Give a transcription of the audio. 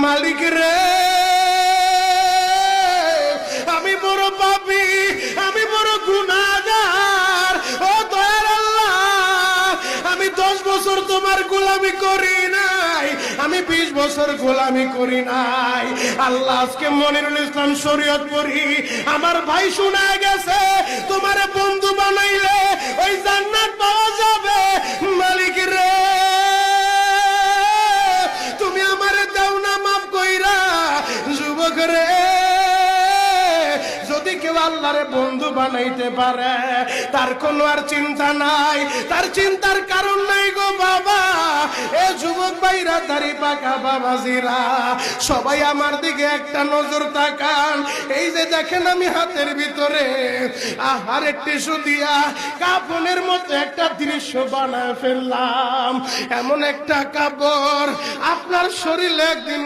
মালিক রে, আমি বড় পাপী, আমি বড় গুনাহগার। ও দয়ার আল্লাহ, আমি 10 বছর তোমার গোলামি করি নাই, আমি 20 বছর গোলামি করি নাই। আল্লাহ আজকে মনিরুল ইসলাম শরীয়তপুরী আমার ভাই শোনা গেছে তোমার বন্ধু বানাইলে ওই জান্নাত পাওয়া যাবে। মালিক রে, তুমি আমারে দাও না মাফ কইরা। যুবক রে, যদি কেউ আল্লাহরে বন্ধু বানাইতে পারে তার কোনো আর চিন্তা নাই, তার চিন্তার কারণ নাই গো বাবা। এ যুবক ভাইরা, দাড়ি পাকা বাবাজিরা, সবাই আমার দিকে একটা নজর তাকান। এই যে দেখেন আমি হাতের ভিতরে আহারে টিস্যু দিয়া কাফনের মতো একটা দৃশ্য বানায় ফেললাম। এমন একটা কাপড় আপনার শরীরে একদিন